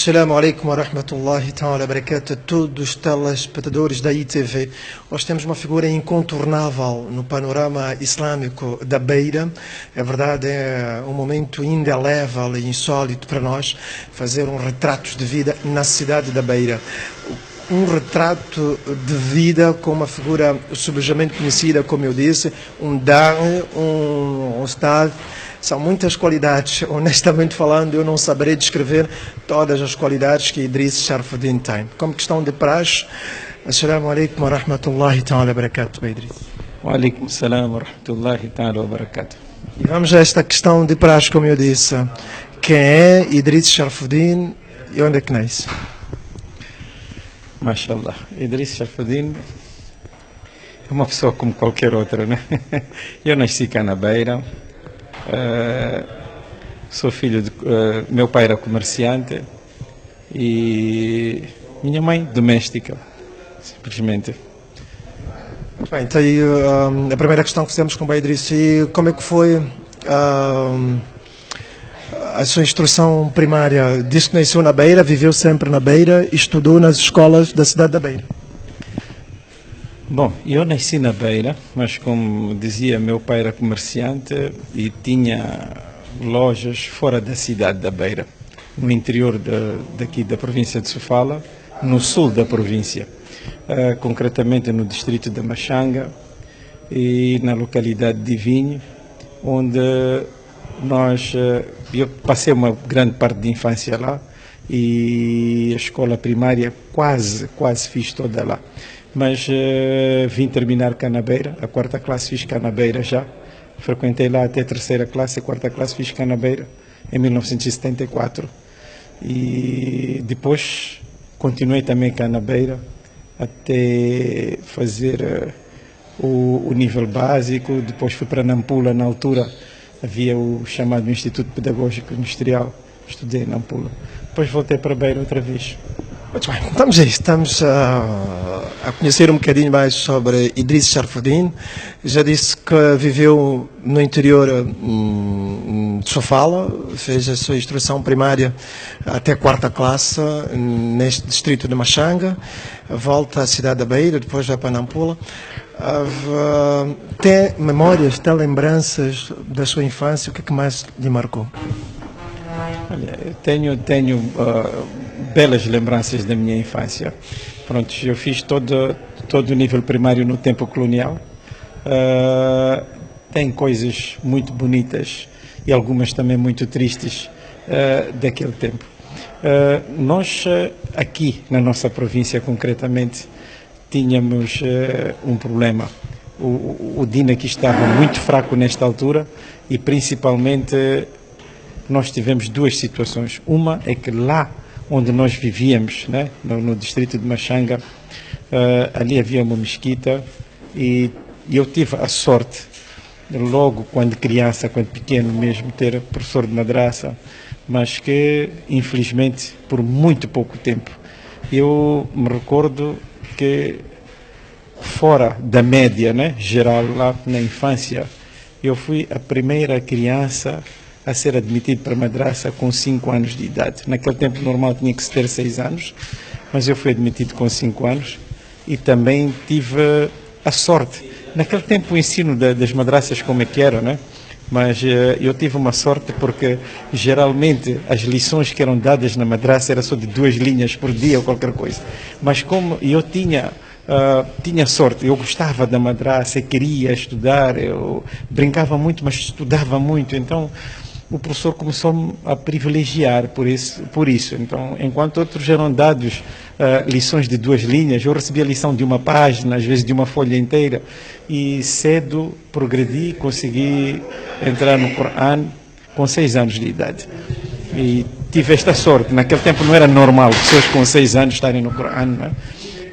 Assalamu alaikum wa rahmatullahi ta'ala wa barakatuh a todos os telespectadores da ITV. Nós temos uma figura incontornável no panorama islâmico da Beira. É verdade, é um momento indelével e insólito para nós fazer um retrato de vida na cidade da Beira. Um retrato de vida com uma figura subejamente conhecida, como eu disse, um dar, um ustad. São muitas qualidades. Honestamente falando, eu não saberei descrever todas as qualidades que Idriss Sharfuddin tem. Como questão de praxe, Assalamu alaikum wa rahmatullahi ta'ala wa barakatuh, Idriss. Wa alaikum salam wa rahmatullahi ta'ala wa barakatuh. E vamos a esta questão de praxe, como eu disse. Quem é Idriss Sharfuddin e onde é que nasce? Mashallah. Idriss Sharfuddin é uma pessoa como qualquer outra, né? Eu nasci cá na Beira. Sou filho de... meu pai era comerciante e minha mãe doméstica, simplesmente. Bem, então aí, a primeira questão que fizemos com o Idriss, como é que foi a sua instrução primária? Disse que nasceu na Beira, viveu sempre na Beira e estudou nas escolas da cidade da Beira. Bom, eu nasci na Beira, mas como dizia, meu pai era comerciante e tinha lojas fora da cidade da Beira, no interior daqui da província de Sofala, no sul da província, concretamente no distrito de Machanga e na localidade de Vinho, onde eu passei uma grande parte de infância lá e a escola primária quase fiz toda lá. Mas vim terminar cá na Beira, a quarta classe fiz cá na Beira já. Frequentei lá até a terceira classe, a quarta classe fiz cá na Beira, em 1974. E depois continuei também cá na Beira, até fazer o nível básico. Depois fui para Nampula, na altura havia o chamado Instituto Pedagógico Industrial, estudei em Nampula. Depois voltei para Beira outra vez. Muito bem, estamos a conhecer um bocadinho mais sobre Idriss Sharfuddin. Já disse que viveu no interior de Sofala, fez a sua instrução primária até a quarta classe neste distrito de Machanga, volta à cidade da Beira, depois vai para Nampula. Tem memórias, tem lembranças da sua infância, o que é que mais lhe marcou? Olha, eu tenho belas lembranças da minha infância. Pronto, eu fiz todo o nível primário no tempo colonial. Tem coisas muito bonitas e algumas também muito tristes daquele tempo. Nós aqui na nossa província concretamente tínhamos um problema. O DIN aqui estava muito fraco nesta altura e principalmente nós tivemos duas situações. Uma é que lá onde nós vivíamos, né, no distrito de Machanga, ali havia uma mesquita e eu tive a sorte, logo quando criança, quando pequeno mesmo, ter professor de madraça, mas que infelizmente por muito pouco tempo. Eu me recordo que fora da média, né, geral lá na infância, eu fui a primeira criança a ser admitido para a madraça com 5 anos de idade. Naquele tempo normal tinha que se ter 6 anos, mas eu fui admitido com 5 anos e também tive a sorte. Naquele tempo o ensino das madraças como é que era, né? Mas eu tive uma sorte porque geralmente as lições que eram dadas na madraça eram só de 2 linhas por dia ou qualquer coisa. Mas como eu tinha sorte, eu gostava da madraça, queria estudar, eu brincava muito, mas estudava muito, então o professor começou a privilegiar por isso. Então, enquanto outros eram dados lições de 2 linhas, eu recebia a lição de 1 página, às vezes de 1 folha inteira, e cedo progredi, consegui entrar no Coran com 6 anos de idade. E tive esta sorte. Naquele tempo não era normal pessoas com 6 anos estarem no Coran, não é?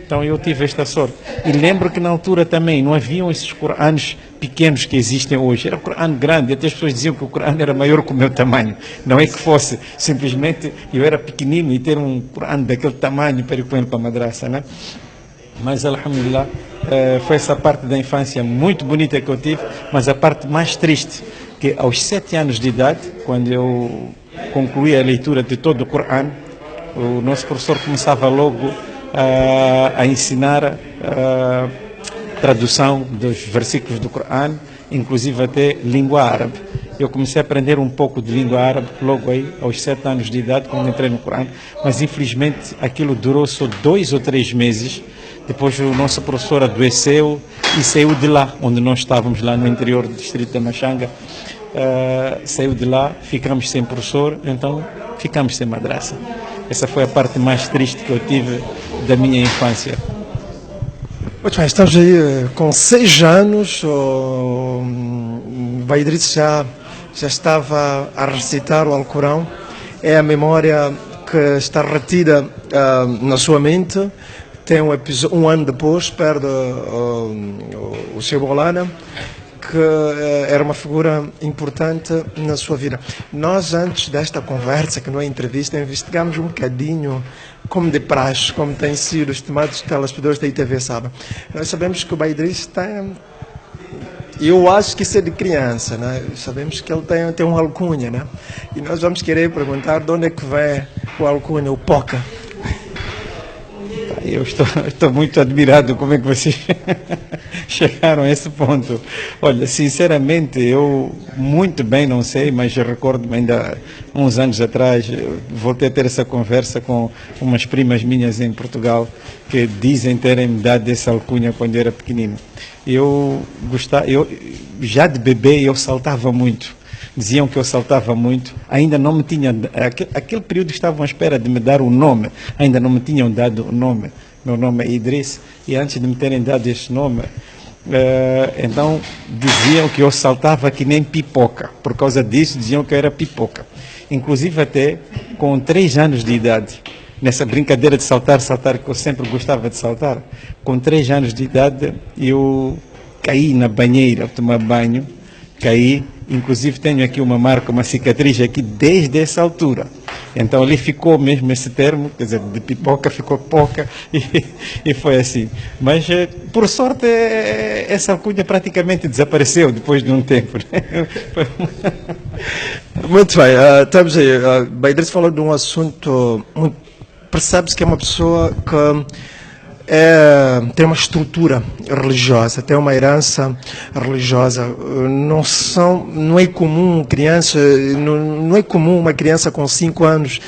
Então eu tive esta sorte. E lembro que na altura também não haviam esses Corãs pequenos que existem hoje. Era o Corão grande. Até as pessoas diziam que o Corão era maior que o meu tamanho. Não é que fosse. Simplesmente eu era pequenino e ter um Corão daquele tamanho para ir com ele para a madraça, né? Mas, alhamdulillah, foi essa parte da infância muito bonita que eu tive. Mas a parte mais triste, que aos 7 anos de idade, quando eu concluí a leitura de todo o Corão, O nosso professor começava logo a ensinar a tradução dos versículos do Corão, inclusive até língua árabe. Eu comecei a aprender um pouco de língua árabe logo aí, aos 7 anos de idade, quando entrei no Corão, mas infelizmente aquilo durou só 2 ou 3 meses. Depois o nosso professor adoeceu e saiu de lá, onde nós estávamos, lá no interior do distrito da Machanga. Saiu de lá, ficamos sem professor, então ficamos sem madraça. Essa foi a parte mais triste que eu tive da minha infância. Muito bem, estamos aí com 6 anos, o Baidris já estava a recitar o Alcorão. É a memória que está retida na sua mente. Tem um ano depois, perde o Sheikh Maulana, que era uma figura importante na sua vida. Nós, antes desta conversa, que não é entrevista, investigamos um bocadinho, como de praxe, como têm sido os estimados telespectadores da ITV sabem. Nós sabemos que o Baidris tem... Eu acho que isso é de criança, né? Sabemos que ele tem uma alcunha, né? E nós vamos querer perguntar de onde é que vem o alcunha, o Poca. Eu estou muito admirado como é que vocês chegaram a esse ponto. Olha, sinceramente, eu muito bem não sei, mas eu recordo-me ainda uns anos atrás, voltei a ter essa conversa com umas primas minhas em Portugal, que dizem terem me dado essa alcunha quando eu era pequenino. Eu já de bebê eu saltava muito. Diziam que eu saltava muito, ainda não me tinham, aquele período estavam à espera de me dar o nome, ainda não me tinham dado o nome. Meu nome é Idris, e antes de me terem dado este nome, então diziam que eu saltava que nem pipoca. Por causa disso diziam que eu era pipoca. Inclusive até com 3 anos de idade, nessa brincadeira de saltar, que eu sempre gostava de saltar, com 3 anos de idade eu caí na banheira, tomar banho, caí, inclusive tenho aqui uma marca, uma cicatriz aqui desde essa altura. Então ali ficou mesmo esse termo, quer dizer, de pipoca ficou poca e foi assim. Mas por sorte essa alcunha praticamente desapareceu depois de um tempo. Né? Muito bem, estamos aí. Baidris falou de um assunto, percebe-se que é uma pessoa que tem uma estrutura religiosa, tem uma herança religiosa. Não é comum não é comum uma criança com 5 anos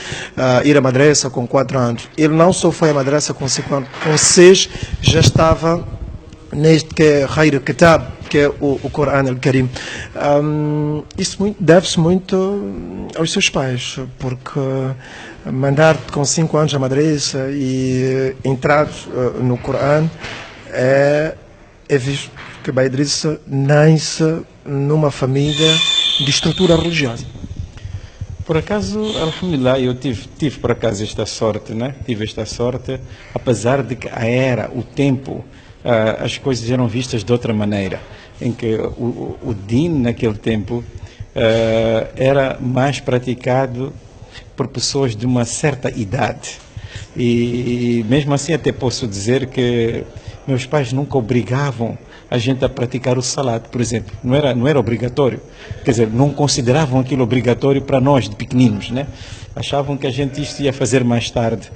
ir à madraça com 4 anos. Ele não só foi à madraça com 5 anos, com 6 já estava neste que é Khair Kitab, que é o Corão Al-Karim. Isso deve-se muito aos seus pais, porque mandar-te com 5 anos à madraça e entrar no Corão é visto que Baidris nasce numa família de estrutura religiosa. Por acaso, alhamdulillah, eu tive por acaso esta sorte, né? Tive esta sorte, apesar de que o tempo, as coisas eram vistas de outra maneira, em que o din naquele tempo era mais praticado por pessoas de uma certa idade. E mesmo assim até posso dizer que meus pais nunca obrigavam a gente a praticar o salat, por exemplo. Não era obrigatório. Quer dizer, não consideravam aquilo obrigatório para nós, de pequeninos, né? Achavam que a gente isto ia fazer mais tarde.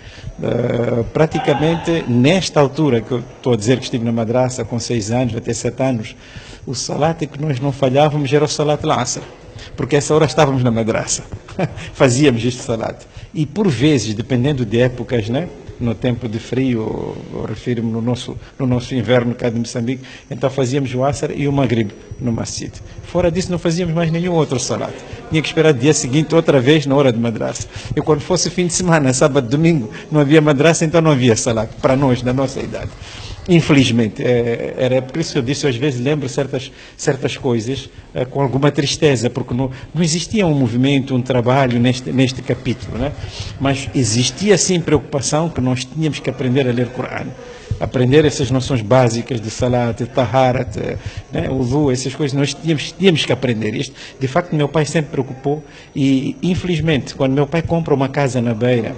Praticamente, nesta altura, que eu estou a dizer que estive na madraça com 6 anos, até 7 anos, o salat que nós não falhávamos era o salat al-asr, porque essa hora estávamos na madraça. Fazíamos este salat. E por vezes, dependendo de épocas, né? No tempo de frio, eu refiro-me no nosso inverno cá de Moçambique, então fazíamos o Asr e o Maghrib no Masjid. Fora disso não fazíamos mais nenhum outro salat. Tinha que esperar o dia seguinte outra vez na hora de madraça. E quando fosse fim de semana, sábado, domingo, não havia madraça, então não havia salat, para nós, na nossa idade. Infelizmente, era por isso que eu disse, eu às vezes lembro certas coisas com alguma tristeza, porque não existia um movimento, um trabalho neste capítulo, né? Mas existia sim preocupação que nós tínhamos que aprender a ler o Corão, aprender essas noções básicas de salat, de taharat, né? Wudu, essas coisas, nós tínhamos que aprender. Isto, de facto, meu pai sempre preocupou e, infelizmente, quando meu pai compra uma casa na Beira,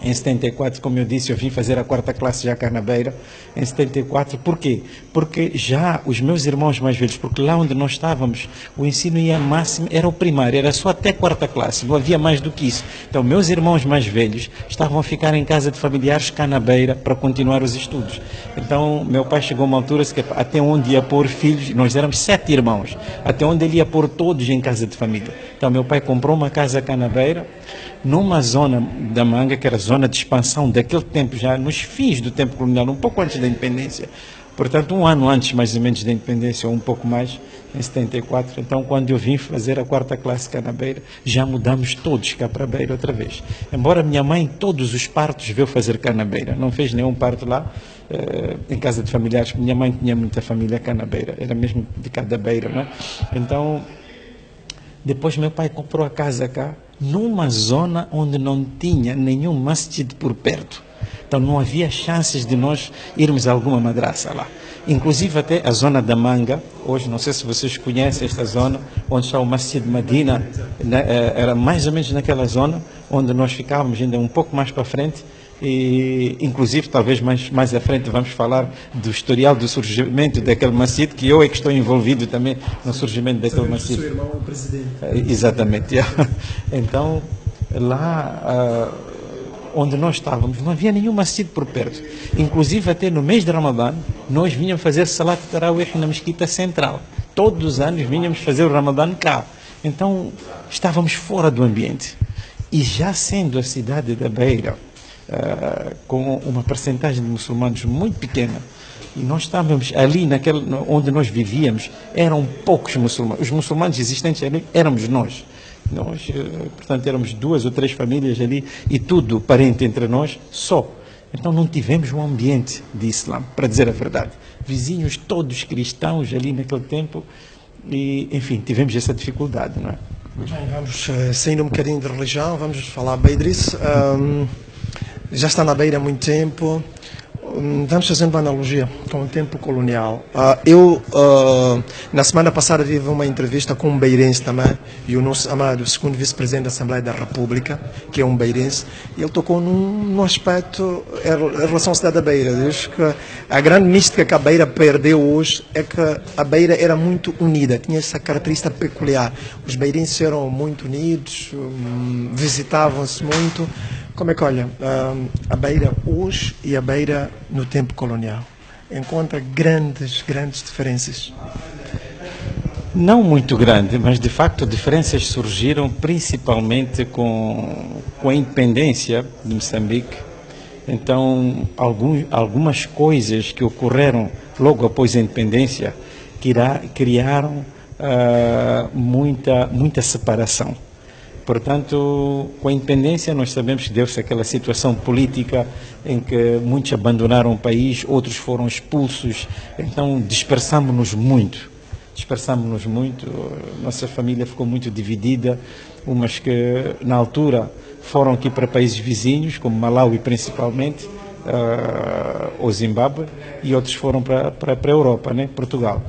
Em 74, como eu disse, eu vim fazer a 4ª classe já cá na Beira. Em 74, por quê? Porque já os meus irmãos mais velhos, porque lá onde nós estávamos, o ensino ia máximo, era o primário, era só até 4ª classe, não havia mais do que isso. Então, meus irmãos mais velhos estavam a ficar em casa de familiares cá na Beira para continuar os estudos. Então, meu pai chegou a uma altura que até onde ia pôr filhos, nós éramos 7 irmãos, até onde ele ia pôr todos em casa de família. Então, meu pai comprou uma casa cá na Beira, numa zona da Manga, que era a zona de expansão daquele tempo, já nos fins do tempo colonial, um pouco antes da independência. Portanto, um ano antes, mais ou menos, da independência, ou um pouco mais, em 74. Então, quando eu vim fazer a 4ª classe cá na Beira, já mudamos todos cá para a Beira outra vez. Embora minha mãe, todos os partos, veio fazer cá na Beira. Não fez nenhum parto lá, em casa de familiares. Minha mãe tinha muita família cá na Beira. Era mesmo de cá da Beira, não é? Então, depois meu pai comprou a casa cá, numa zona onde não tinha nenhum masjid por perto. Então não havia chances de nós irmos a alguma madraça lá. Inclusive até a zona da Manga, hoje não sei se vocês conhecem esta zona, onde está o Masjid Madina, né, era mais ou menos naquela zona onde nós ficávamos ainda um pouco mais para frente. E inclusive talvez mais à frente vamos falar do historial do surgimento daquele masjid, que eu é que estou envolvido também no surgimento daquele masjid. O seu irmão é o presidente. Exatamente. Então lá onde nós estávamos não havia nenhum masjid por perto. Inclusive até no mês de Ramadã nós vinhamos fazer Salat Tarawih na mesquita central. Todos os anos vinhamos fazer o Ramadã cá. Então estávamos fora do ambiente. E já sendo a cidade da Beira com uma percentagem de muçulmanos muito pequena, e nós estávamos ali, onde nós vivíamos, eram poucos muçulmanos. Os muçulmanos existentes ali éramos nós. Portanto, éramos 2 ou 3 famílias ali, e tudo parente entre nós, só. Então não tivemos um ambiente de Islã, para dizer a verdade. Vizinhos todos cristãos ali naquele tempo, e, enfim, tivemos essa dificuldade, não é? Bem, vamos saindo um bocadinho de religião, vamos falar Beidris. Já está na Beira há muito tempo. Vamos fazendo uma analogia com o tempo colonial. Na semana passada tive uma entrevista com um beirense também, e o nosso amado segundo vice-presidente da Assembleia da República, que é um beirense, e ele tocou num aspecto em relação à cidade da Beira. Diz que a grande mística que a Beira perdeu hoje é que a Beira era muito unida, tinha essa característica peculiar. Os beirenses eram muito unidos, visitavam-se muito. Como é que olha, a Beira hoje e a Beira no tempo colonial? Encontra grandes diferenças? Não muito grande, mas de facto diferenças surgiram principalmente com a independência de Moçambique. Então, algumas coisas que ocorreram logo após a independência criaram muita separação. Portanto, com a independência, nós sabemos que deu-se aquela situação política em que muitos abandonaram o país, outros foram expulsos, então dispersamos-nos muito. Nossa família ficou muito dividida, umas que na altura foram aqui para países vizinhos, como Malawi principalmente, ou Zimbábue, e outros foram para a Europa, né? Portugal.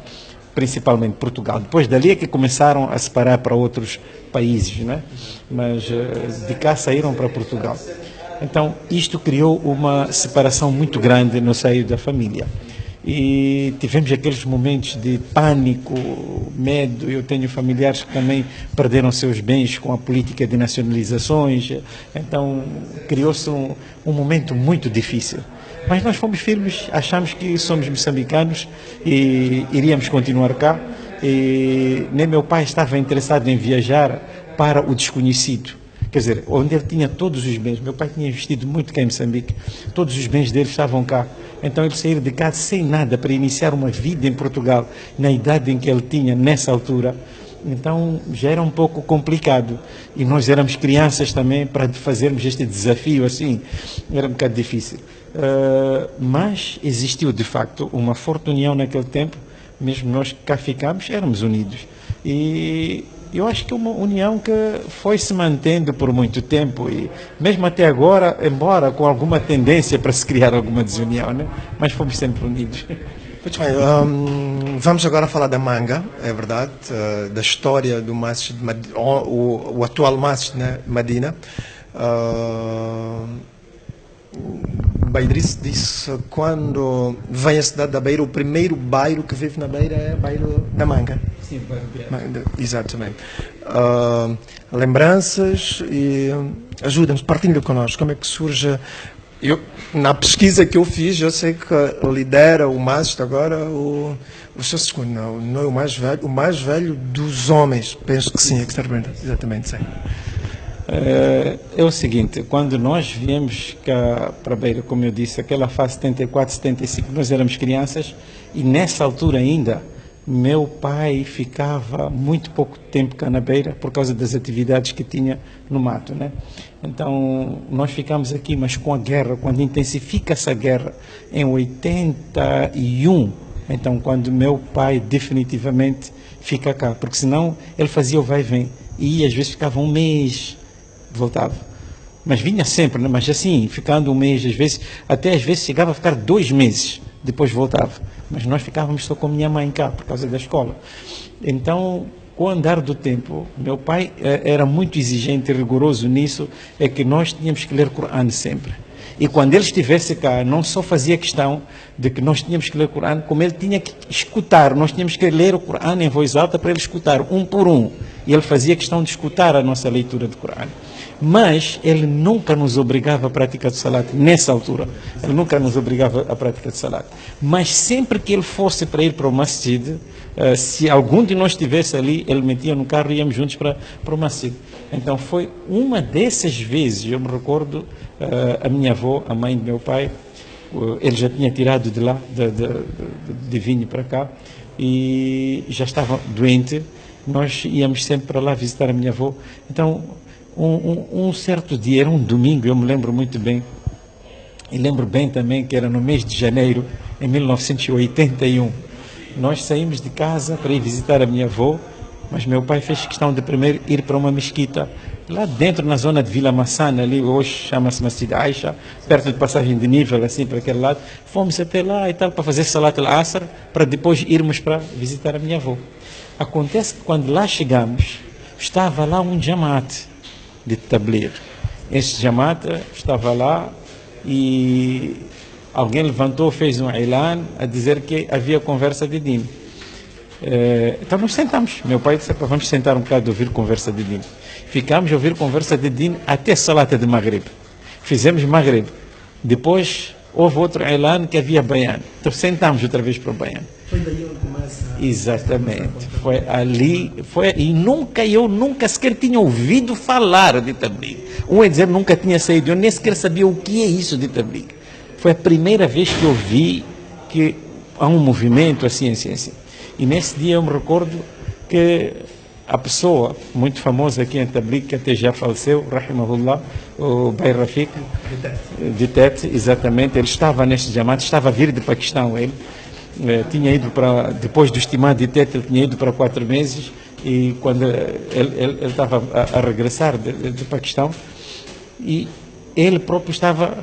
Principalmente Portugal. Depois dali é que começaram a separar para outros países, né? Mas de cá saíram para Portugal. Então, isto criou uma separação muito grande no seio da família. E tivemos aqueles momentos de pânico, medo. Eu tenho familiares que também perderam seus bens com a política de nacionalizações. Então, criou-se um momento muito difícil. Mas nós fomos firmes, achamos que somos moçambicanos e iríamos continuar cá. E nem meu pai estava interessado em viajar para o desconhecido. Quer dizer, onde ele tinha todos os bens. Meu pai tinha investido muito cá em Moçambique. Todos os bens dele estavam cá. Então ele saiu de casa sem nada para iniciar uma vida em Portugal, na idade em que ele tinha, nessa altura. Então já era um pouco complicado. E nós éramos crianças também para fazermos este desafio assim. Era um bocado difícil. Mas existiu de facto uma forte união naquele tempo, mesmo nós que cá ficámos, éramos unidos. E eu acho que é uma união que foi se mantendo por muito tempo, e mesmo até agora, embora com alguma tendência para se criar alguma desunião, né? Mas fomos sempre unidos. Muito bem, vamos agora falar da Manga, é verdade, da história do Masjid, o atual Masjid, né, Madina. Baidrice disse quando vem à cidade da Beira, o primeiro bairro que vive na Beira é o bairro da Manga. Sim, Exatamente. Lembranças e ajuda-nos, partilha connosco como é que surge. Na pesquisa que eu fiz, eu sei que lidera o MAST agora o seu segundo, não é o mais velho dos homens, penso que sim, exatamente, sim. É o seguinte, quando nós viemos cá para a Beira, como eu disse, aquela fase 74, 75, nós éramos crianças e nessa altura ainda meu pai ficava muito pouco tempo cá na Beira por causa das atividades que tinha no mato, né? Então nós ficamos aqui, mas com a guerra, quando intensifica essa guerra em 81, então quando meu pai definitivamente fica cá, porque senão ele fazia o vai e vem e às vezes ficava um mês, voltava, mas vinha sempre, né? Mas assim, ficando um mês, às vezes chegava a ficar 2 meses, depois voltava, mas nós ficávamos só com a minha mãe cá, por causa da escola. Então, com o andar do tempo, meu pai era muito exigente e rigoroso nisso, é que nós tínhamos que ler Corão sempre. E quando ele estivesse cá, não só fazia questão de que nós tínhamos que ler o Corão, como ele tinha que escutar, nós tínhamos que ler o Corão em voz alta para ele escutar, um por um. E ele fazia questão de escutar a nossa leitura do Corão. Mas ele nunca nos obrigava a prática do salat, nessa altura. Ele nunca nos obrigava a prática do salat. Mas sempre que ele fosse para ir para o masjid, se algum de nós estivesse ali, ele metia no carro e íamos juntos para o masjid. Então foi uma dessas vezes, eu me recordo, a minha avó, a mãe do meu pai, ele já tinha tirado de lá, de vinho para cá, e já estava doente. Nós íamos sempre para lá visitar a minha avó. Então, um certo dia, era um domingo, eu me lembro muito bem, e lembro bem também que era no mês de janeiro, em 1981. Nós saímos de casa para ir visitar a minha avó, mas meu pai fez questão de primeiro ir para uma mesquita, lá dentro na zona de Vila Massana, ali hoje chama-se Masjid Aisha, perto de passagem de nível, assim, para aquele lado. Fomos até lá e tal, para fazer Salat al-Asr, para depois irmos para visitar a minha avó. Acontece que quando lá chegamos, estava lá um jamaat de Tabligh. Esse jamaat estava lá e alguém levantou, fez um ilan a dizer que havia conversa de din. Então nós sentamos. Meu pai disse, vamos sentar um bocado a ouvir conversa de din. Ficámos a ouvir conversa de din até Salata de Maghrib. Fizemos Maghrib. Depois houve outro ilan que havia Bayan. Então sentámos outra vez para o Bayan. Foi daí onde começa. Exatamente. Foi ali. E eu nunca sequer tinha ouvido falar de Tabligh. É dizer, nunca tinha saído. Eu nem sequer sabia o que é isso de Tabligh. Foi a primeira vez que eu vi que há um movimento assim. E nesse dia eu me recordo que a pessoa muito famosa aqui em Tabligh, que até já faleceu, Rahimahullah, o Bay Rafik, de Tete, exatamente, ele estava neste jamaat, estava a vir de Paquistão, ele tinha ido para, depois do estimado de Tete, ele tinha ido para 4 meses, e quando ele estava a regressar de Paquistão, e ele próprio estava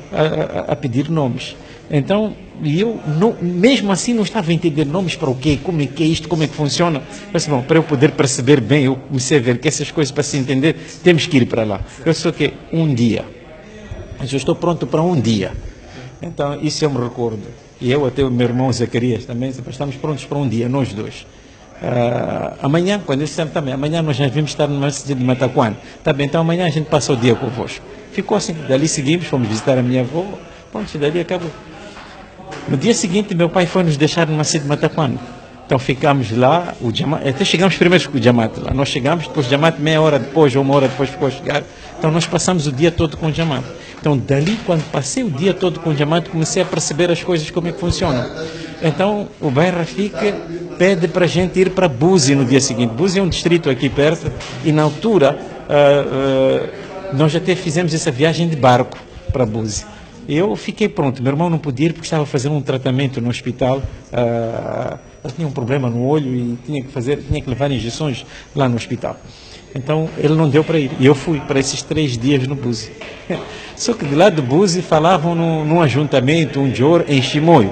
a pedir nomes. Então, eu mesmo assim não estava a entender nomes para o quê, como é que é isto, como é que funciona. Mas, bom, para eu poder perceber bem, eu comecei a ver que essas coisas, para se entender, temos que ir para lá. Eu só que um dia, mas eu estou pronto para um dia. Então, isso eu me recordo. E eu, até o meu irmão Zacarias também, estamos prontos para um dia, nós dois. Amanhã, quando eu disse também, amanhã nós já vimos estar no Masjid de Mataquan. Tá bem, então amanhã a gente passa o dia convosco. Ficou assim, dali seguimos, fomos visitar a minha avó, pronto, dali acabou. No dia seguinte, meu pai foi nos deixar no Masjid de Mataquan. Então ficámos lá, até chegamos primeiro com o Jamaat lá. Nós chegamos, depois o Jamaat meia hora depois, ou 1 hora depois ficou a chegar. Então nós passamos o dia todo com o Jamaat. Então dali, quando passei o dia todo com o Jamaat, comecei a perceber as coisas, como é que funcionam. Então o Bay Rafik pede para a gente ir para Buzi no dia seguinte. Buzi é um distrito aqui perto, e na altura nós até fizemos essa viagem de barco para Buzi. Eu fiquei pronto, meu irmão não podia ir porque estava fazendo um tratamento no hospital, ele tinha um problema no olho e tinha que levar injeções lá no hospital. Então ele não deu para ir, e eu fui para esses 3 dias no Buzi. Só que de lá do Buzi falavam num ajuntamento, em Chimoio.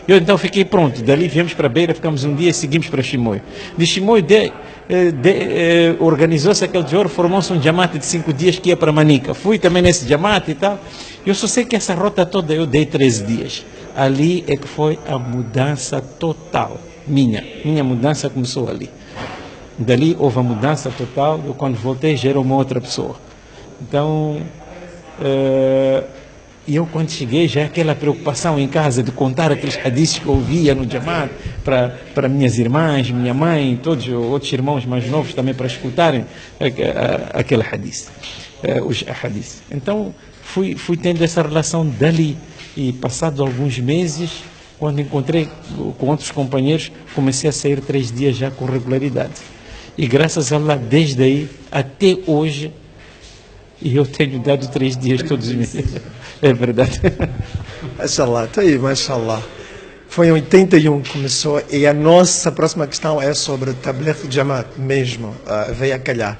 Eu então fiquei pronto, dali viemos para Beira, ficamos um dia e seguimos para Chimoio. De Chimoio organizou-se aquele jor, formou-se um jamate de 5 dias que ia para Manica. Fui também nesse jamate e tal. Eu só sei que essa rota toda eu dei 13 dias. Ali é que foi a mudança total, minha mudança começou ali. Dali houve a mudança total, eu quando voltei já era uma outra pessoa. Então, eu quando cheguei já aquela preocupação em casa de contar aqueles hadiths que eu ouvia no Jamaat para minhas irmãs, minha mãe, todos os outros irmãos mais novos também para escutarem aquele hadith, os hadiths. Então fui tendo essa relação dali e passado alguns meses, quando encontrei com outros companheiros, comecei a sair 3 dias já com regularidade. E graças a Allah, desde aí até hoje, eu tenho dado 3 dias todos os meses. É verdade. Mashallah, está aí, mashallah. Foi em 81 que começou e a nossa próxima questão é sobre o Tabligh Jamaat mesmo, veio a calhar.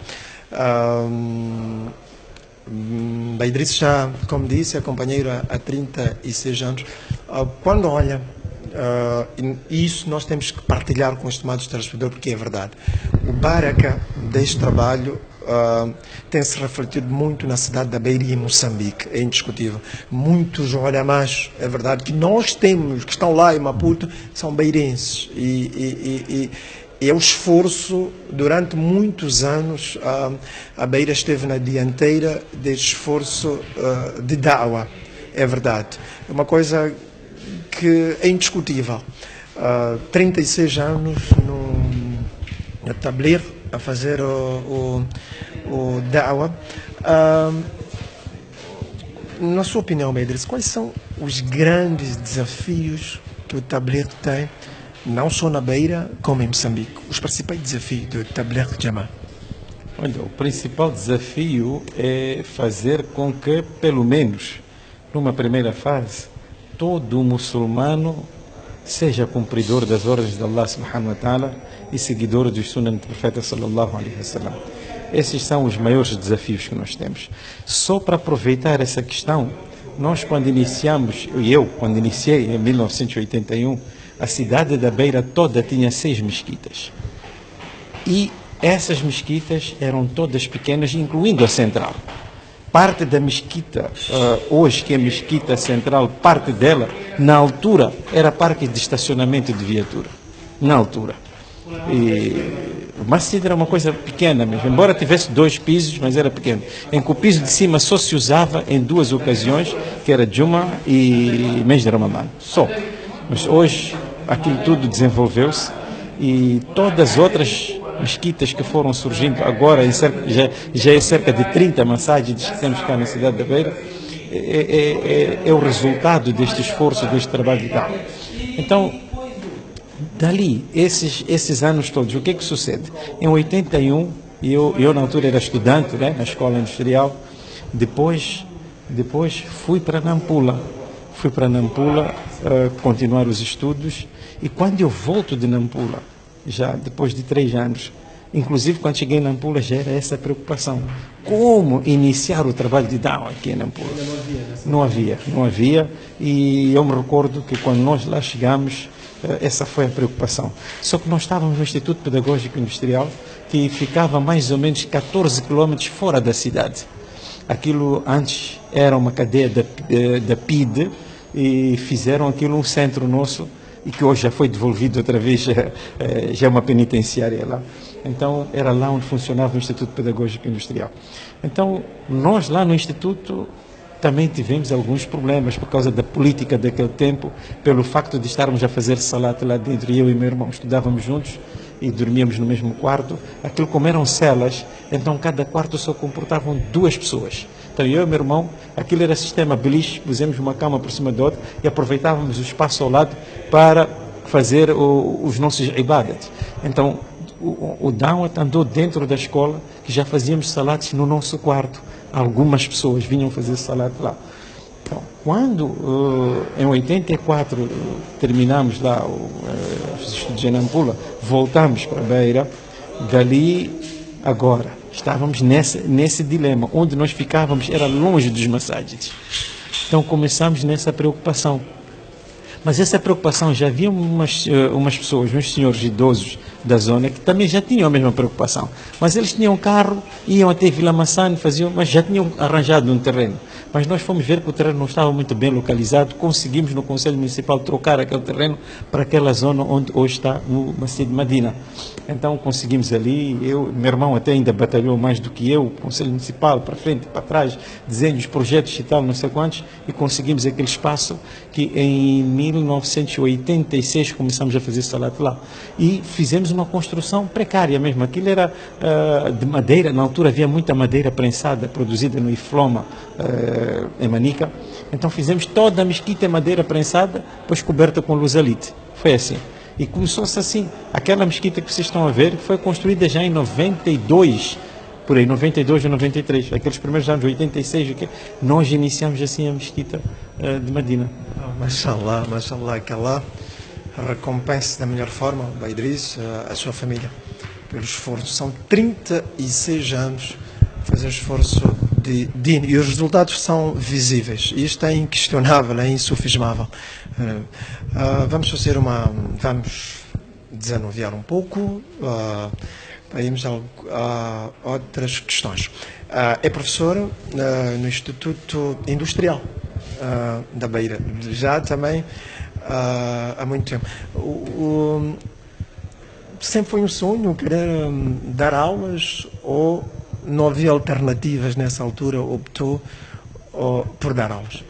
Idriss já, como disse, é companheiro há 36 anos. Quando olha, isso nós temos que partilhar com os estimados telespectadores, porque é verdade. O baraka deste trabalho tem-se refletido muito na cidade da Beira e em Moçambique, é indiscutível. Muitos ulamás, é verdade, que nós temos, que estão lá em Maputo, são beirenses. E é o esforço, durante muitos anos, a Beira esteve na dianteira deste esforço de da'wah, é verdade. É uma coisa que é indiscutível. 36 anos no Tabligh, a fazer o da'wah. Na sua opinião, Idriss, quais são os grandes desafios que o Tabligh tem, não só na Beira, como em Moçambique? Os principais desafios do Tabligh Jamaat? Olha, o principal desafio é fazer com que, pelo menos, numa primeira fase, todo muçulmano seja cumpridor das ordens de Allah subhanahu wa ta'ala e seguidor dos sunnah do profeta sallallahu alaihi wasallam. Esses são os maiores desafios que nós temos. Só para aproveitar essa questão, nós quando iniciei em 1981, a cidade da Beira toda tinha 6 mesquitas. E essas mesquitas eram todas pequenas, incluindo a central. Parte da mesquita, hoje que é a mesquita central, parte dela, na altura, era parque de estacionamento de viatura. Na altura. E o masjid era uma coisa pequena mesmo, embora tivesse 2 pisos, mas era pequeno. Em que o piso de cima só se usava em 2 ocasiões, que era Juma e mês de Ramadã. Só. Mas hoje, aquilo tudo desenvolveu-se e todas as outras mesquitas que foram surgindo agora, já é cerca de 30 massajids que temos cá na cidade da Beira, é o resultado deste esforço, deste trabalho de da'wah. Então, dali, esses anos todos, o que é que sucede? Em 81, eu na altura era estudante, né, na escola industrial, depois fui para Nampula. Continuar os estudos, e quando eu volto de Nampula, já depois de 3 anos, inclusive quando cheguei em Nampula já era essa preocupação, como iniciar o trabalho de da'wah aqui em Nampula. Não havia, e eu me recordo que quando nós lá chegamos, essa foi a preocupação. Só que nós estávamos no Instituto Pedagógico Industrial, que ficava mais ou menos 14 quilômetros fora da cidade. Aquilo antes era uma cadeia da PIDE, e fizeram aquilo um centro nosso, e que hoje já foi devolvido outra vez, já é uma penitenciária lá. Então era lá onde funcionava o Instituto Pedagógico Industrial. Então nós lá no Instituto também tivemos alguns problemas por causa da política daquele tempo, pelo facto de estarmos a fazer salat lá dentro, e eu e meu irmão estudávamos juntos e dormíamos no mesmo quarto. Aquilo, como eram celas, então cada quarto só comportavam 2 pessoas. Então eu e meu irmão, aquilo era sistema beliche, pusemos uma cama por cima da outra e aproveitávamos o espaço ao lado para fazer os nossos ibadat. Então o da'wah andou dentro da escola, que já fazíamos salates no nosso quarto. Algumas pessoas vinham fazer salat lá. Então, quando em 84 terminamos lá os estudos em Nampula, voltamos para a Beira, dali agora estávamos nesse dilema. Onde nós ficávamos era longe dos massajids. Então começamos nessa preocupação. Mas essa preocupação, já havia umas pessoas, uns senhores idosos da zona, que também já tinham a mesma preocupação. Mas eles tinham carro, iam até Vila Massane, mas já tinham arranjado um terreno. Mas nós fomos ver que o terreno não estava muito bem localizado, conseguimos no Conselho Municipal trocar aquele terreno para aquela zona onde hoje está o Masjid Madina. Então conseguimos ali, meu irmão até ainda batalhou mais do que eu, o Conselho Municipal, para frente e para trás, desenhos, projetos e tal, não sei quantos, e conseguimos aquele espaço que em 1986 começamos a fazer salat lá. E fizemos uma construção precária mesmo, aquilo era de madeira, na altura havia muita madeira prensada, produzida no Ifloma, em Manica. Então fizemos toda a mesquita em madeira prensada, depois coberta com luzalite. Foi assim. E começou-se assim. Aquela mesquita que vocês estão a ver foi construída já em 92, por aí, 92 ou 93. Aqueles primeiros anos, 86, nós iniciamos assim a mesquita de Madina. Mashallah, mashallah, que Allah recompense da melhor forma o Idriss, a sua família, pelo esforço. São 36 anos fazer esforço de din, e os resultados são visíveis. Isto é inquestionável, é insufismável. Vamos desanuviar um pouco, para irmos a outras questões. É professora no Instituto Industrial da Beira, já também há muito tempo. Sempre foi um sonho querer dar aulas, ou não havia alternativas nessa altura, optou por dar aulas?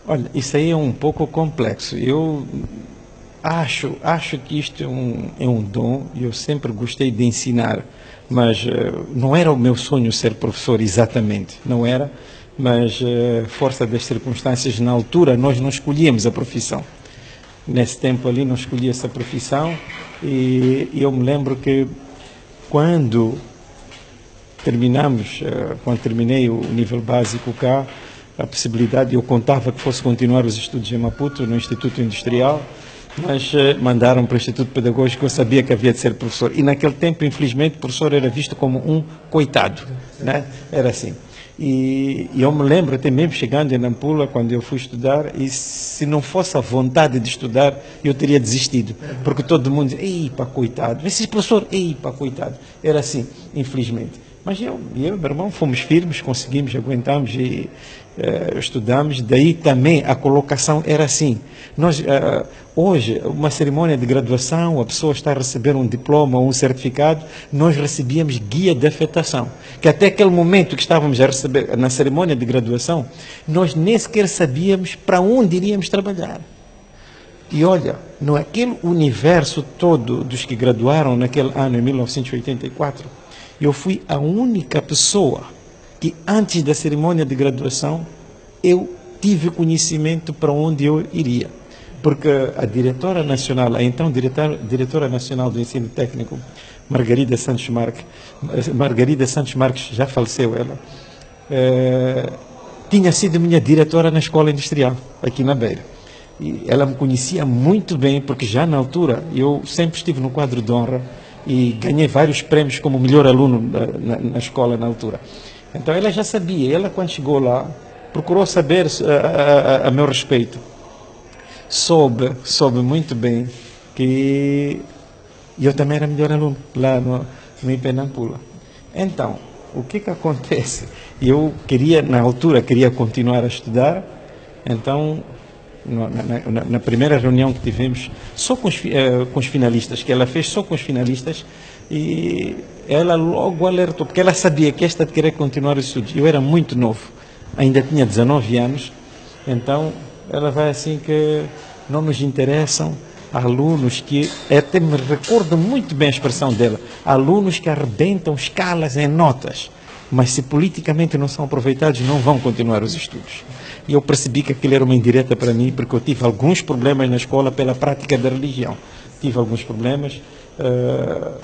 Olha, isso aí é um pouco complexo. Eu acho que isto é um dom, e eu sempre gostei de ensinar, mas não era o meu sonho ser professor exatamente, não era, mas força das circunstâncias, na altura nós não escolhíamos a profissão. Nesse tempo ali não escolhia essa profissão, e eu me lembro que quando terminei o nível básico cá, a possibilidade, eu contava que fosse continuar os estudos em Maputo, no Instituto Industrial, mas mandaram para o Instituto Pedagógico, eu sabia que havia de ser professor. E naquele tempo, infelizmente, o professor era visto como um coitado, né? Era assim. E eu me lembro até mesmo chegando em Nampula, quando eu fui estudar, e se não fosse a vontade de estudar, eu teria desistido, porque todo mundo dizia, ei, pá, coitado, esse professor, ei, pá, coitado. Era assim, infelizmente. Mas eu e meu irmão fomos firmes, conseguimos, aguentamos e estudamos. Daí também a colocação era assim. Nós, hoje, uma cerimônia de graduação, a pessoa está a receber um diploma ou um certificado, nós recebíamos guia de afetação. Que até aquele momento que estávamos a receber, na cerimônia de graduação, nós nem sequer sabíamos para onde iríamos trabalhar. E olha, naquele universo todo dos que graduaram naquele ano, em 1984, eu fui a única pessoa que, antes da cerimônia de graduação, eu tive conhecimento para onde eu iria. Porque a diretora nacional, a então diretora nacional do ensino técnico, Margarida Santos Marques, já faleceu ela, tinha sido minha diretora na escola industrial, aqui na Beira. E ela me conhecia muito bem, porque já na altura eu sempre estive no quadro de honra e ganhei vários prêmios como melhor aluno na escola na altura. Então ela já sabia, ela quando chegou lá, procurou saber a meu respeito. Soube muito bem que eu também era melhor aluno lá no IP Nampula. Então, o que acontece? Eu na altura queria continuar a estudar, então na primeira reunião que tivemos, só com os finalistas, que ela fez só com os finalistas, e ela logo alertou, porque ela sabia que esta de querer continuar os estudos. Eu era muito novo, ainda tinha 19 anos, então ela vai assim que não nos interessam alunos que, até me recordo muito bem a expressão dela, alunos que arrebentam escalas em notas, mas se politicamente não são aproveitados, não vão continuar os estudos. E eu percebi que aquilo era uma indireta para mim, porque eu tive alguns problemas na escola pela prática da religião. Tive alguns problemas,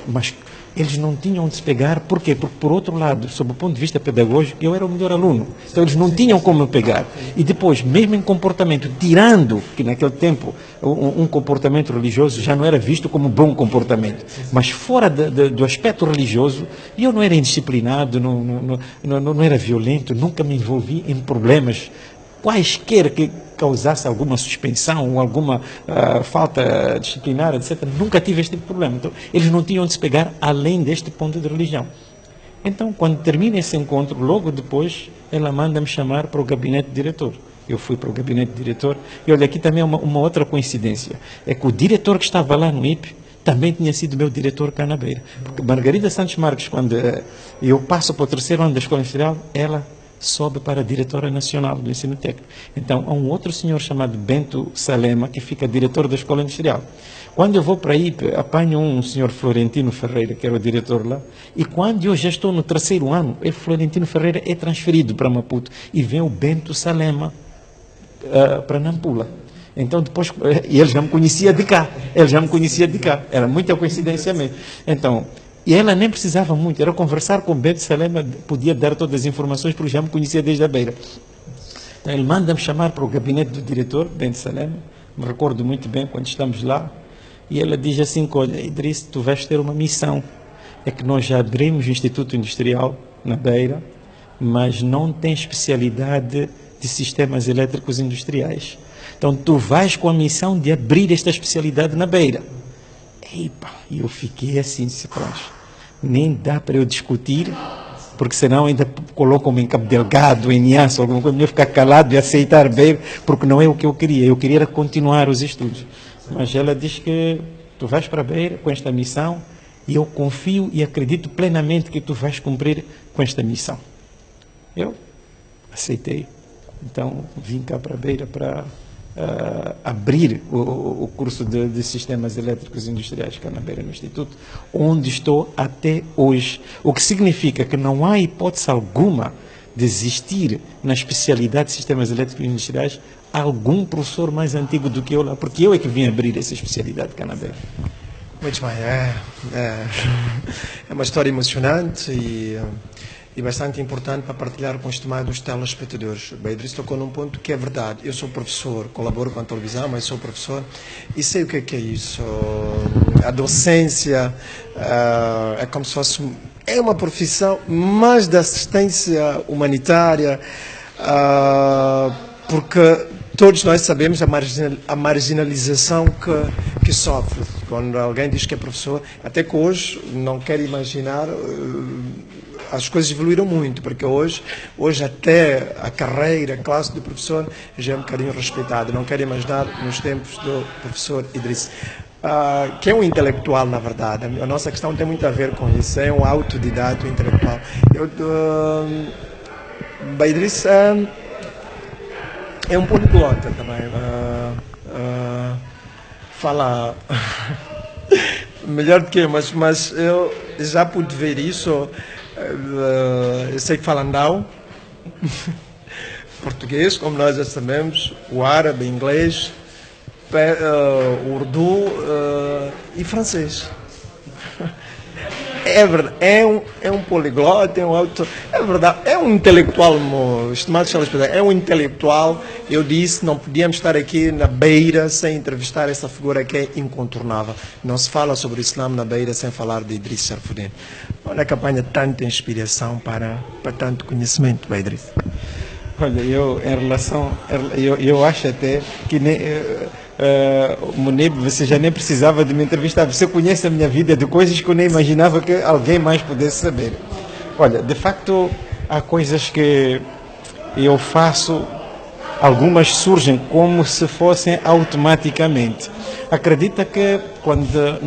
mas eles não tinham onde se pegar. Por quê? Porque, por outro lado, sob o ponto de vista pedagógico, eu era o melhor aluno. Então, eles não tinham como me pegar. E depois, mesmo em comportamento, tirando que naquele tempo um comportamento religioso já não era visto como bom comportamento, mas fora do aspecto religioso, eu não era indisciplinado, não era violento, nunca me envolvi em problemas quaisquer que causasse alguma suspensão ou alguma falta disciplinar, etc. Nunca tive este tipo de problema. Então, eles não tinham de se pegar além deste ponto de religião. Então, quando termina esse encontro, logo depois, ela manda-me chamar para o gabinete diretor. Eu fui para o gabinete diretor e olha, aqui também uma outra coincidência. É que o diretor que estava lá no IP também tinha sido meu diretor cá na Beira. Porque Margarida Santos Marques, quando eu passo para o 3º ano da Escola Industrial, ela sobe para a diretora nacional do ensino técnico. Então, há um outro senhor chamado Bento Salema, que fica diretor da Escola Industrial. Quando eu vou para aí, apanho um senhor Florentino Ferreira, que era o diretor lá, e quando eu já estou no 3º ano, o Florentino Ferreira é transferido para Maputo, e vem o Bento Salema para Nampula. Então, depois, e ele já me conhecia de cá, era muita coincidência mesmo. Então, e ela nem precisava muito, era conversar com o Bento Salema, podia dar todas as informações, porque já me conhecia desde a Beira. Então, ele manda-me chamar para o gabinete do diretor, Bento Salema, me recordo muito bem quando estamos lá, e ela diz assim: olha, Idriss, tu vais ter uma missão, é que nós já abrimos o Instituto Industrial na Beira, mas não tem especialidade de sistemas elétricos industriais. Então, tu vais com a missão de abrir esta especialidade na Beira. E eu fiquei assim, pronto. Nem dá para eu discutir, porque senão ainda colocam-me em Cabo Delgado, em Niassa, alguma coisa, eu ficar calado e aceitar bem, porque não é o que eu queria era continuar os estudos. Mas ela diz que tu vais para a Beira com esta missão e eu confio e acredito plenamente que tu vais cumprir com esta missão. Eu aceitei. Então, vim cá para a Beira para abrir o curso de Sistemas Elétricos Industriais cá na Beira no Instituto, onde estou até hoje. O que significa que não há hipótese alguma de existir na especialidade de Sistemas Elétricos Industriais algum professor mais antigo do que eu lá, porque eu é que vim abrir essa especialidade cá na Beira. Muito bem, é uma história emocionante e bastante importante para partilhar com os estimados telespectadores. O Idriss tocou num ponto que é verdade. Eu sou professor, colaboro com a televisão, mas sou professor e sei o que é isso. A docência é como se fosse... É uma profissão mais de assistência humanitária, porque todos nós sabemos a marginalização que sofre. Quando alguém diz que é professor, até que hoje não quero imaginar... As coisas evoluíram muito, porque hoje até a carreira, a classe do professor já é um bocadinho respeitada. Não quero imaginar nos tempos do professor Idriss, que é um intelectual, na verdade. A nossa questão tem muito a ver com isso, é um autodidata intelectual. Idriss é um poliglota também. Fala melhor do que eu, mas eu já pude ver isso. Eu sei que fala andau, português, como nós já sabemos, o árabe, inglês, o urdu e francês. É verdade, é um poliglota, é verdade, é um intelectual, estimado telespectador, é um intelectual. Eu disse, não podíamos estar aqui na Beira sem entrevistar essa figura que é incontornável. Não se fala sobre o Islã na Beira sem falar de Idriss Sharafudin. Onde é que apanha tanta inspiração para tanto conhecimento, Idriss? Olha, eu acho até que nem... Munib, você já nem precisava de me entrevistar. Você conhece a minha vida de coisas que eu nem imaginava que alguém mais pudesse saber. Olha, de facto, há coisas que eu faço, algumas surgem como se fossem automaticamente. Acredita que quando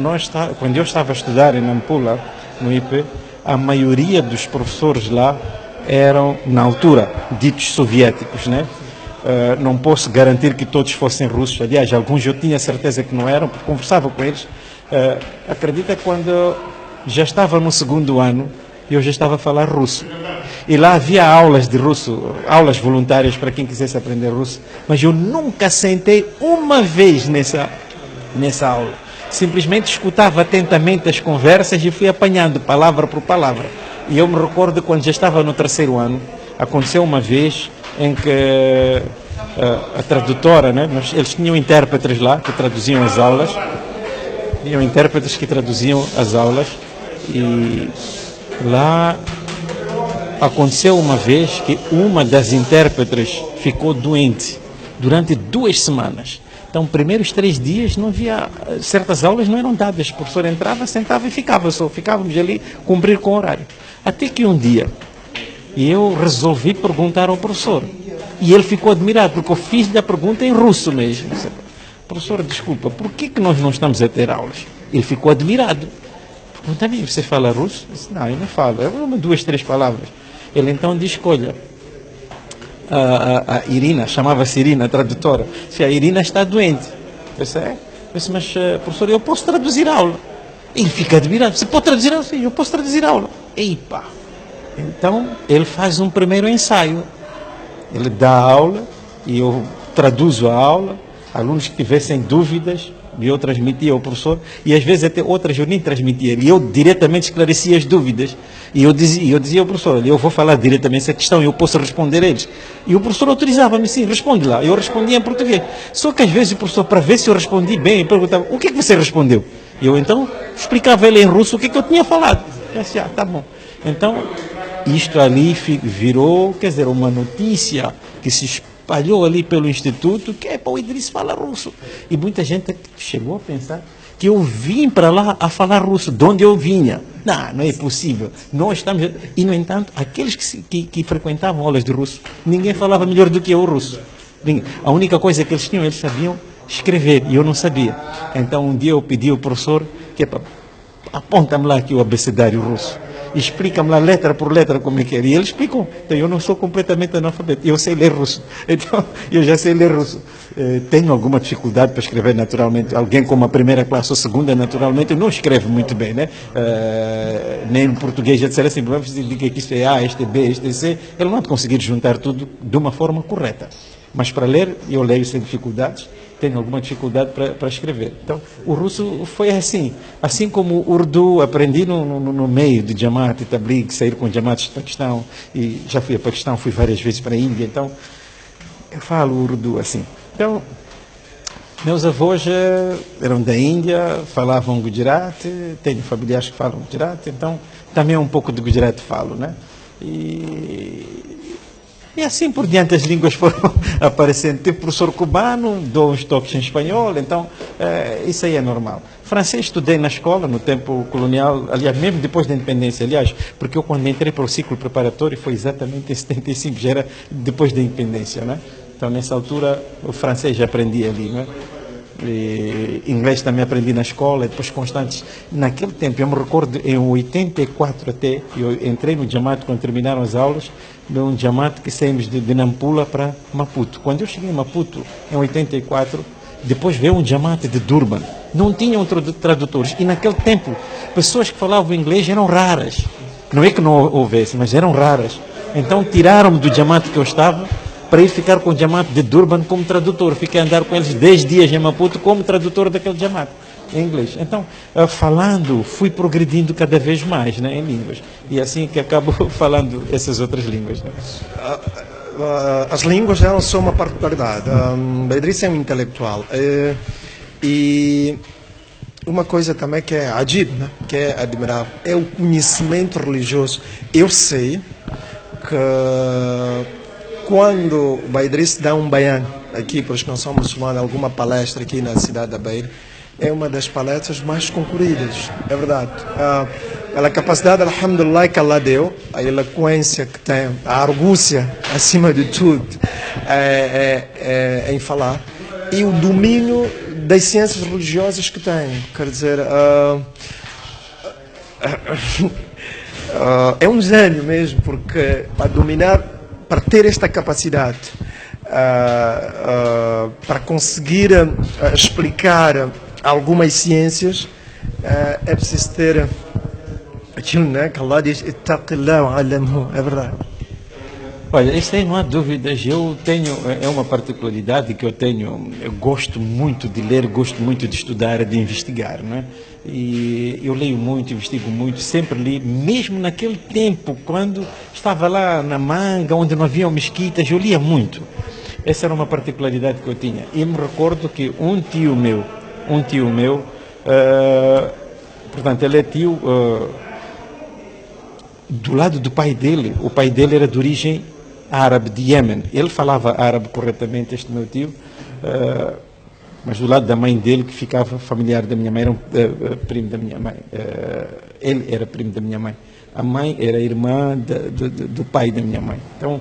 eu estava a estudar em Nampula, no IP, a maioria dos professores lá eram, na altura, ditos soviéticos, né? Não posso garantir que todos fossem russos. Aliás, alguns eu tinha certeza que não eram, porque conversava com eles. Acredita que quando já estava no 2º ano, eu já estava a falar russo. E lá havia aulas de russo, aulas voluntárias para quem quisesse aprender russo. Mas eu nunca sentei uma vez nessa aula. Simplesmente escutava atentamente as conversas e fui apanhando palavra por palavra. E eu me recordo quando já estava no 3º ano, aconteceu uma vez em que a tradutora, né, eles tinham intérpretes lá que traduziam as aulas, e lá Aconteceu uma vez que uma das intérpretes ficou doente durante 2 semanas. Então, primeiros 3 dias não havia, certas aulas não eram dadas. O professor entrava, sentava e ficava só. Ficávamos ali cumprir com o horário. Até que um dia, eu resolvi perguntar ao professor. E ele ficou admirado, porque eu fiz-lhe a pergunta em russo mesmo. Professor, desculpa, por que nós não estamos a ter aulas? Ele ficou admirado. Perguntei-me, você fala russo? Eu disse, não, eu não falo. É 2, 3 palavras. Ele então disse, escolha. A Irina, chamava-se Irina, a tradutora. Se a Irina está doente. Eu disse, mas professor, eu posso traduzir a aula. Ele fica admirado. Você pode traduzir a aula? Sim, eu posso traduzir a aula. Epa! Então, ele faz um primeiro ensaio. Ele dá a aula e eu traduzo a aula. Alunos que tivessem dúvidas, eu transmitia ao professor, e às vezes até outras eu nem transmitia, e eu diretamente esclarecia as dúvidas, e eu dizia ao professor, eu vou falar diretamente essa questão, eu posso responder a eles, e o professor autorizava-me, sim, responde lá, eu respondia em português, só que às vezes o professor, para ver se eu respondi bem, perguntava, o que é que você respondeu? E eu então explicava a ele em russo o que é que eu tinha falado. Eu disse, tá bom. Então, isto ali virou, quer dizer, uma notícia que se espalhou ali pelo Instituto, que o Idriss fala russo. E muita gente chegou a pensar que eu vim para lá a falar russo, de onde eu vinha. Não é possível. Nós estamos... E, no entanto, aqueles que frequentavam aulas de russo, ninguém falava melhor do que eu o russo. A única coisa que eles tinham, eles sabiam escrever, e eu não sabia. Então, um dia eu pedi ao professor, aponta-me lá aqui o abecedário russo. Explica-me lá letra por letra como é que era. E ele explicou. Então eu não sou completamente analfabeto. Eu sei ler russo. Então eu já sei ler russo. Tenho alguma dificuldade para escrever naturalmente. Alguém com uma primeira classe ou segunda naturalmente não escreve muito bem, né? Nem no português já disser assim, diga que isto é A, este é B, este é C. Ele não há de conseguir juntar tudo de uma forma correta. Mas para ler, eu leio sem dificuldades. Tenho alguma dificuldade para escrever. Então, o russo foi assim. Assim como o urdu, aprendi no meio de Jamaat e Tabligh, sair com Jamaats de Paquistão, e já fui a Paquistão, fui várias vezes para a Índia, então eu falo urdu assim. Então, meus avós eram da Índia, falavam Gujarati, tenho familiares que falam Gujarati, então também um pouco de Gujarati falo, né? E assim por diante as línguas foram aparecendo. Tive professor cubano, dou uns toques em espanhol, então isso aí é normal. Francês estudei na escola, no tempo colonial, aliás, mesmo depois da independência, aliás, porque eu quando entrei para o ciclo preparatório foi exatamente em 75, já era depois da independência, né? Então nessa altura o francês já aprendi ali, né? E inglês também aprendi na escola, depois constantes. Naquele tempo, eu me recordo, em 84 até, eu entrei no Jamaat quando terminaram as aulas, de um Jamaat que saímos de Nampula para Maputo. Quando eu cheguei em Maputo, em 84, depois veio um Jamaat de Durban. Não tinham tradutores. E naquele tempo, pessoas que falavam inglês eram raras. Não é que não houvesse, mas eram raras. Então tiraram-me do Jamaat que eu estava, para ir ficar com o Jamaat de Durban como tradutor. Fiquei a andar com eles 10 dias em Maputo como tradutor daquele Jamaat, em inglês. Então, falando, fui progredindo cada vez mais, né, em línguas. E assim que acabo falando essas outras línguas. Né? As línguas elas são uma particularidade. Idriss é um intelectual. E uma coisa também que é adib, né, que é admirável, é o conhecimento religioso. Eu sei que quando o Idriss dá um bayan aqui para os que não são muçulmanos, alguma palestra aqui na cidade da Beira, é uma das palestras mais concorridas, é verdade. A capacidade, alhamdulillah, que Allah deu, a eloquência que tem, a argúcia, acima de tudo, em falar, e o domínio das ciências religiosas que tem. Quer dizer, é um gênio mesmo, porque para dominar, para ter esta capacidade, para conseguir explicar algumas ciências, é preciso ter aquilo, né, que Allah diz, ittaqillah wa alamhu, é verdade. Olha, isso aí não há dúvidas. Eu tenho, é uma particularidade que eu tenho, eu gosto muito de ler, gosto muito de estudar, de investigar, né? E eu leio muito, investigo muito, sempre li, mesmo naquele tempo, quando estava lá na Manga, onde não havia mesquitas, eu lia muito. Essa era uma particularidade que eu tinha. E me recordo que um tio meu, portanto, ele é tio do lado do pai dele, o pai dele era de origem árabe, de Iêmen. Ele falava árabe corretamente, este meu tio, mas do lado da mãe dele, que ficava familiar da minha mãe, era primo da minha mãe. Ele era primo da minha mãe. A mãe era irmã do pai da minha mãe. Então,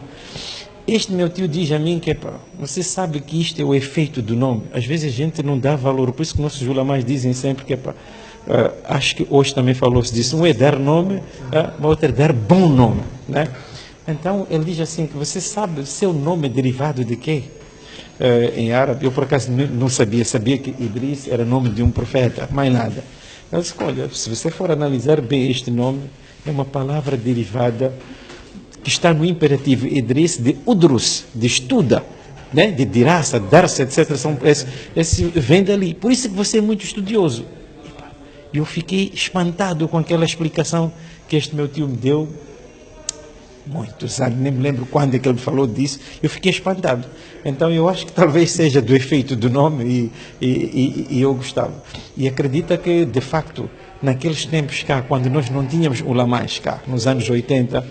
este meu tio diz a mim que, você sabe que isto é o efeito do nome. Às vezes a gente não dá valor, por isso que nossos ulamás dizem sempre que, acho que hoje também falou-se disso, um é dar nome, o outro é dar bom nome, né? Então, ele diz assim, que você sabe seu nome é derivado de quê? Em árabe, eu por acaso não sabia que Idris era nome de um profeta, mais nada. Ele disse, olha, se você for analisar bem este nome, é uma palavra derivada que está no imperativo Idris de Udrus, de estuda, né? De dirasa, darsa, etc. Esse vem dali. Por isso que você é muito estudioso. E eu fiquei espantado com aquela explicação que este meu tio me deu. Muitos anos, nem me lembro quando é que ele falou disso, eu fiquei espantado. Então eu acho que talvez seja do efeito do nome e eu gostava. E acredita que, de facto, naqueles tempos cá, quando nós não tínhamos ulamás cá, nos anos 80,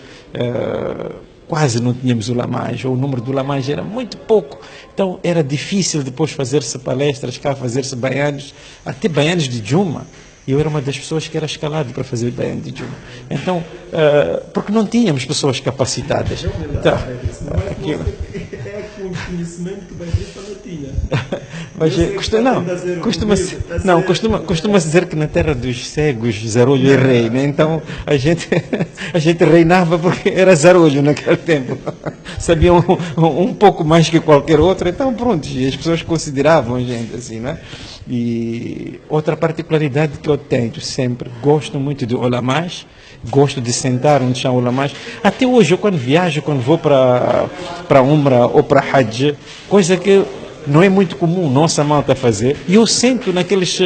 quase não tínhamos ulamás, ou o número de ulamás era muito pouco. Então era difícil depois fazer-se palestras cá, fazer-se baianos, até baianos de Juma. Eu era uma das pessoas que era escalado para fazer o baiano de Juma. Então, porque não tínhamos pessoas capacitadas. Então, aquilo... É com o conhecimento que o bairrista não tinha. Mas costuma-se dizer que na terra dos cegos, zarolho é rei, né? Então a gente reinava porque era zarolho naquele tempo. Sabiam um pouco mais que qualquer outro, então pronto, as pessoas consideravam a gente assim, né? E outra particularidade que eu tenho sempre, gosto muito de ulamás, gosto de sentar onde estão ulamás. Até hoje, eu quando viajo, quando vou para Umra ou para Hajj, coisa que não é muito comum nossa malta fazer, e eu sento naqueles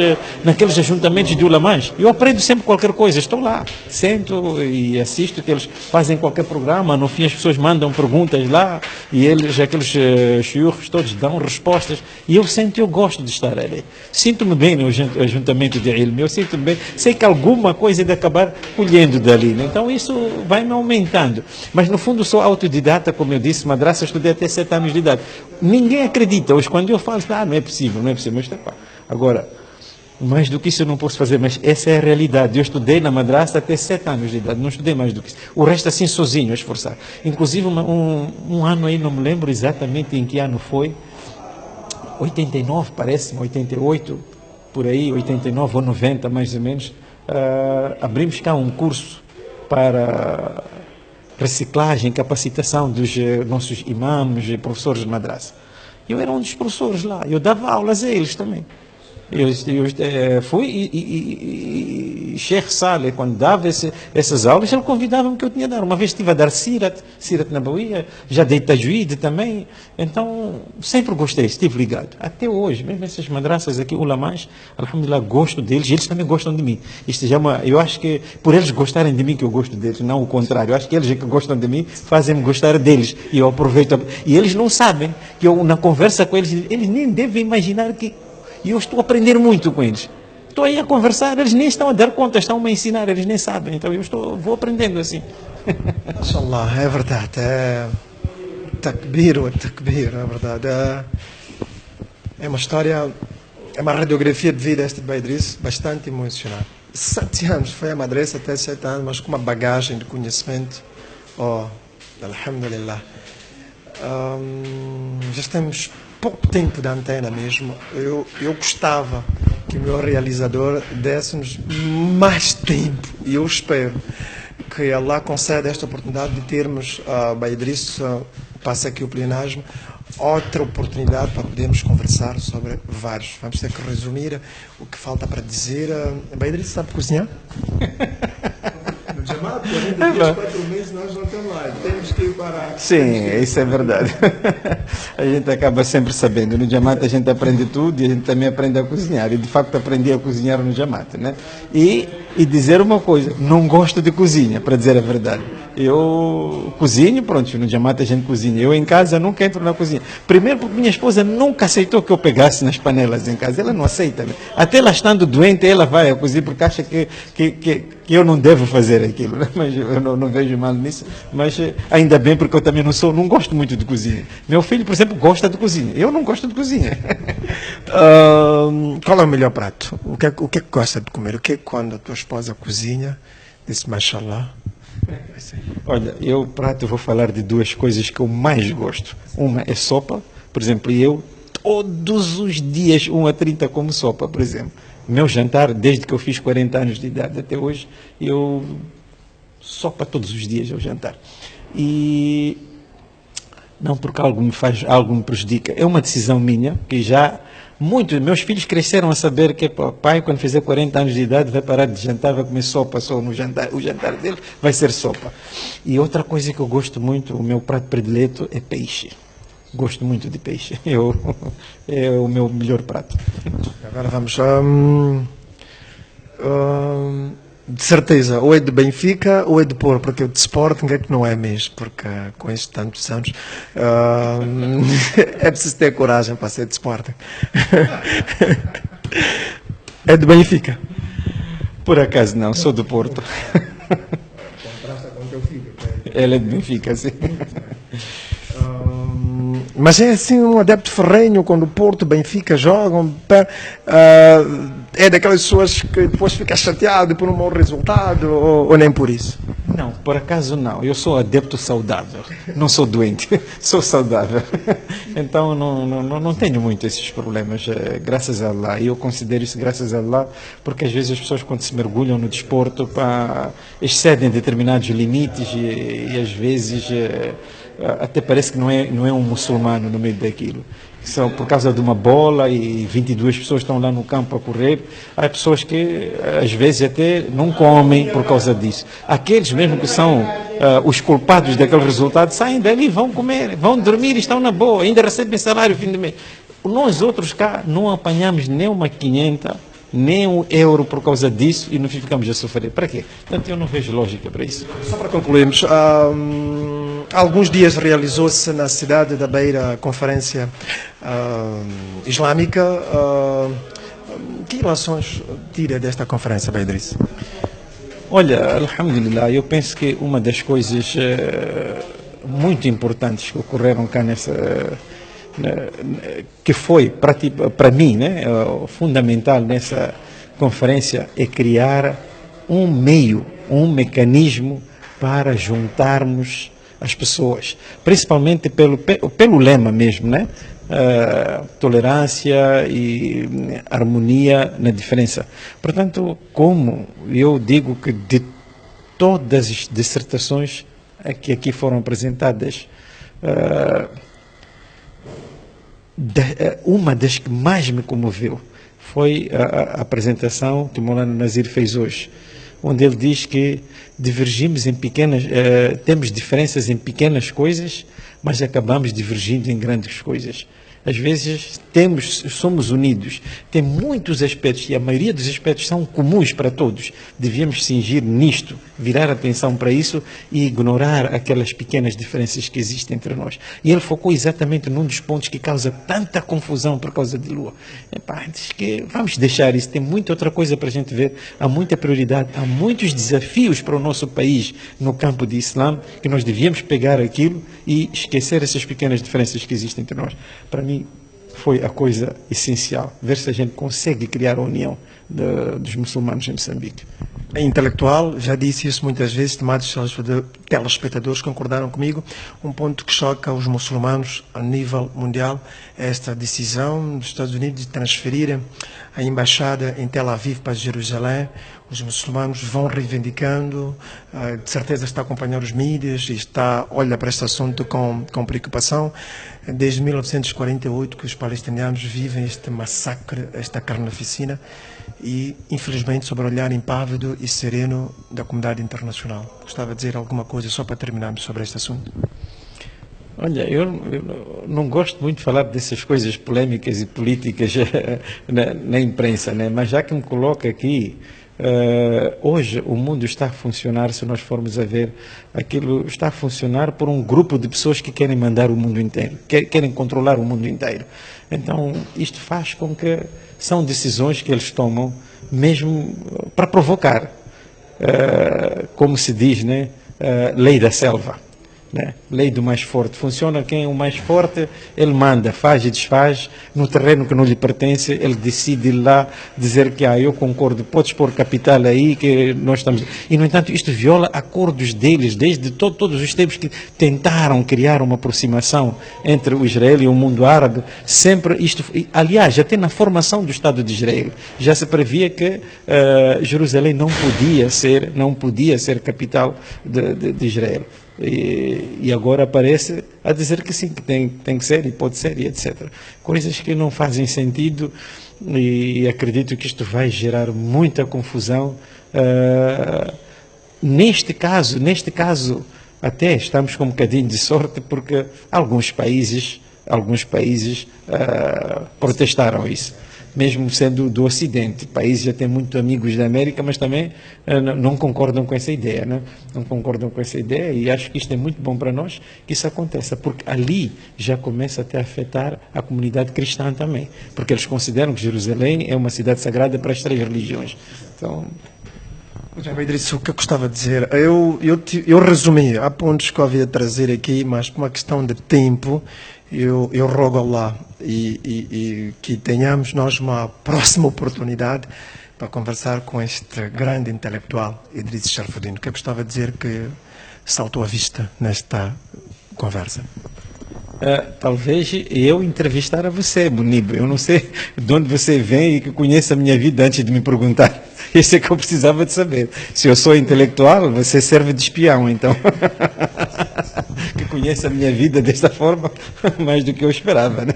ajuntamentos de ulamás, eu aprendo sempre qualquer coisa, estou lá, sento e assisto que eles fazem qualquer programa, no fim as pessoas mandam perguntas lá, e eles, aqueles shiukhs todos dão respostas, e eu sento, eu gosto de estar ali, sinto-me bem no ajuntamento de ilm, eu sinto-me bem, sei que alguma coisa é de acabar colhendo dali, né? Então isso vai me aumentando, mas no fundo sou autodidata, como eu disse, madraça, estudei até 7 anos de idade, ninguém acredita, hoje quando eu falo, não é possível, mas agora, mais do que isso eu não posso fazer, mas essa é a realidade. Eu estudei na madraça até 7 anos de idade, não estudei mais do que isso. O resto assim sozinho, a esforçar. Inclusive um ano aí, não me lembro exatamente em que ano foi, 89 parece-me, 88, por aí, 89 ou 90 mais ou menos, abrimos cá um curso para reciclagem, capacitação dos nossos imãs e professores de madraça. Eu era um dos professores lá, eu dava aulas a eles também. Eu fui e Sheikh Saleh, quando dava essas aulas, ele convidava-me que eu tinha a dar. Uma vez estive a dar Sirat Nabawiyya, já dei Tajweed também. Então, sempre gostei, estive ligado. Até hoje, mesmo essas madraças aqui, ulamás, alhamdulillah, gosto deles, eles também gostam de mim. Isto já eu acho que por eles gostarem de mim que eu gosto deles, não o contrário. Eu acho que eles que gostam de mim fazem-me gostar deles. E eu aproveito. E eles não sabem que eu, na conversa com eles nem devem imaginar que e eu estou a aprender muito com eles. Estou aí a conversar, eles nem estão a dar conta, estão a ensinar, eles nem sabem. Então vou aprendendo assim. Inshallah, é verdade. É takbir, é verdade. É uma história, é uma radiografia de vida este de Idris, bastante emocionante. 7 anos, foi a madraça até 7 anos, mas com uma bagagem de conhecimento. Alhamdulillah. Já estamos pouco tempo da antena mesmo. Eu gostava que o meu realizador desse-nos mais tempo, e eu espero que Allah conceda esta oportunidade de termos Idris, passa aqui o pleonasmo, outra oportunidade para podermos conversar sobre vários. Vamos ter que resumir o que falta para dizer. Idris sabe cozinhar? No Jamaat, 40 dias, 4 meses, nós não estamos lá. Temos que ir para... Sim, isso é verdade. A gente acaba sempre sabendo. No Jamaat a gente aprende tudo e a gente também aprende a cozinhar. E de facto aprendi a cozinhar no Jamaat, né? E dizer uma coisa, não gosto de cozinha, para dizer a verdade. Eu cozinho, pronto, no Jamata a gente cozinha. Eu em casa nunca entro na cozinha. Primeiro porque minha esposa nunca aceitou que eu pegasse nas panelas em casa. Ela não aceita. Né? Até ela estando doente, ela vai a cozinhar porque acha que eu não devo fazer aquilo. Né? Mas eu não vejo mal nisso. Mas ainda bem porque eu também não gosto muito de cozinha. Meu filho, por exemplo, gosta de cozinha. Eu não gosto de cozinha. Qual é o melhor prato? O que é que gosta de comer? O que é que quando a tua esposa cozinha, diz mashallah? Olha, eu vou falar de duas coisas que eu mais gosto. Uma é sopa, por exemplo, e eu todos os dias, 1 a 30, como sopa, por exemplo. Meu jantar, desde que eu fiz 40 anos de idade até hoje, eu sopa todos os dias ao jantar. E não porque algo me prejudica, é uma decisão minha, que já meus filhos cresceram a saber que pai, quando fizer 40 anos de idade, vai parar de jantar, vai comer sopa só no jantar. O jantar dele vai ser sopa. E outra coisa que eu gosto muito, o meu prato predileto é peixe. Gosto muito de peixe. É o meu melhor prato. Agora vamos. De certeza, ou é de Benfica ou é de Porto, porque o de Sporting é que não é mesmo, porque com estes tantos anos é preciso ter coragem para ser de Sporting. É de Benfica? Por acaso não, sou do Porto. Contrasta com o teu filho. Ele é de Benfica, sim. Mas é assim um adepto ferrenho quando o Porto, Benfica jogam. É daquelas pessoas que depois fica chateado por um mau resultado ou nem por isso? Não, por acaso não. Eu sou adepto saudável. Não sou doente, sou saudável. Então não tenho muito esses problemas, graças a Allah. E eu considero isso graças a Allah, porque às vezes as pessoas quando se mergulham no desporto excedem determinados limites e às vezes até parece que não é um muçulmano no meio daquilo. São por causa de uma bola e 22 pessoas estão lá no campo a correr. Há pessoas que às vezes até não comem por causa disso. Aqueles mesmo que são os culpados daquele resultado saem dali, vão comer, vão dormir e estão na boa, ainda recebem salário no fim do mês. Nós outros cá não apanhamos nem uma 500, nem €1 por causa disso e não ficamos a sofrer. Para quê? Portanto, eu não vejo lógica para isso. Só para concluirmos, há alguns dias realizou-se na cidade da Beira a conferência islâmica. Que relações tira desta conferência, Beidris? Olha, alhamdulillah, eu penso que uma das coisas muito importantes que ocorreram cá que foi para mim, né, fundamental nessa conferência é criar um mecanismo para juntarmos as pessoas, principalmente pelo lema mesmo, né? Tolerância e harmonia na diferença. Portanto, como eu digo que de todas as dissertações que aqui foram apresentadas, uma das que mais me comoveu foi a apresentação que o Maulana Nazir fez hoje, onde ele diz que divergimos em temos diferenças em pequenas coisas, mas acabamos divergindo em grandes coisas. Às vezes somos unidos, tem muitos aspectos e a maioria dos aspectos são comuns para todos. Devíamos cingir nisto, virar a atenção para isso e ignorar aquelas pequenas diferenças que existem entre nós. E ele focou exatamente num dos pontos que causa tanta confusão por causa de Lua. Diz que vamos deixar isso, tem muita outra coisa para a gente ver, há muita prioridade, há muitos desafios para o nosso país no campo de Islã, que nós devíamos pegar aquilo e esquecer essas pequenas diferenças que existem entre nós. Para mim, foi a coisa essencial, ver se a gente consegue criar a união dos muçulmanos em Moçambique. É intelectual, já disse isso muitas vezes, estimados telespectadores concordaram comigo, um ponto que choca os muçulmanos a nível mundial é esta decisão dos Estados Unidos de transferirem a embaixada em Tel Aviv para Jerusalém. Os muçulmanos vão reivindicando, de certeza está a acompanhar os mídias e olha para este assunto com preocupação. Desde 1948 que os palestinianos vivem este massacre, esta carnificina e, infelizmente, sob o olhar impávido e sereno da comunidade internacional. Gostava de dizer alguma coisa só para terminarmos sobre este assunto. Olha, eu não gosto muito de falar dessas coisas polémicas e políticas na imprensa, né? Mas já que me coloca aqui, Hoje o mundo está a funcionar, se nós formos a ver, aquilo está a funcionar por um grupo de pessoas que querem mandar o mundo inteiro, querem controlar o mundo inteiro. Então isto faz com que são decisões que eles tomam mesmo para provocar, como se diz, né? Lei da selva. Né? Lei do mais forte. Funciona quem é o mais forte, ele manda, faz e desfaz no terreno que não lhe pertence, ele decide ir lá dizer que eu concordo, podes pôr capital aí, que nós estamos... E, no entanto, isto viola acordos deles, desde todos os tempos que tentaram criar uma aproximação entre o Israel e o mundo árabe, sempre isto... Aliás, até na formação do Estado de Israel, já se previa que Jerusalém não podia ser capital de Israel. E agora aparece a dizer que sim, que tem que ser e pode ser e etc. Coisas que não fazem sentido e acredito que isto vai gerar muita confusão. Neste caso, até estamos com um bocadinho de sorte porque alguns países protestaram isso. Mesmo sendo do Ocidente, países já têm muitos amigos da América, mas também não concordam com essa ideia, né? Não concordam com essa ideia e acho que isto é muito bom para nós que isso aconteça, porque ali já começa até a afetar a comunidade cristã também, porque eles consideram que Jerusalém é uma cidade sagrada para as 3 religiões. Então... Idriss, o que eu gostava de dizer, eu resumi, há pontos que eu havia de trazer aqui, mas por uma questão de tempo, eu rogo a Allah e que tenhamos nós uma próxima oportunidade para conversar com este grande intelectual, Idriss Sharafudin, que eu gostava de dizer que saltou à vista nesta conversa. Talvez eu entrevistar a você, Munibe. Eu não sei de onde você vem e que conhece a minha vida antes de me perguntar. Isso é que eu precisava de saber. Se eu sou intelectual, você serve de espião, então. Que conhece a minha vida desta forma, mais do que eu esperava, né?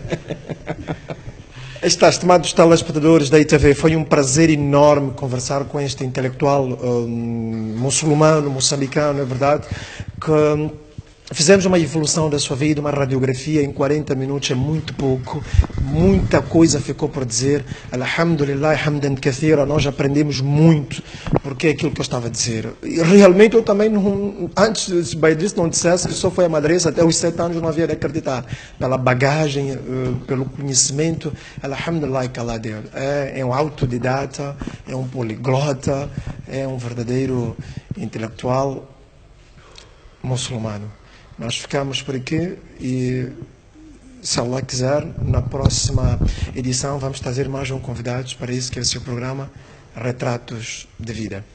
Estimados telespectadores da ITV, foi um prazer enorme conversar com este intelectual muçulmano, moçambicano, é verdade, que fizemos uma evolução da sua vida, uma radiografia em 40 minutos, é muito pouco, muita coisa ficou por dizer. Alhamdulillah, hamdan kathira, nós aprendemos muito, porque é aquilo que eu estava a dizer. E realmente eu também, antes de Idriss não dissesse que só foi a madresa, até os 7 anos eu não havia de acreditar, pela bagagem, pelo conhecimento. Alhamdulillah que Allah deu. É um autodidata, é um poliglota, é um verdadeiro intelectual muçulmano. Nós ficamos por aqui e, se Allah quiser, na próxima edição vamos trazer mais um convidado para isso que é o seu programa Retratos de Vida.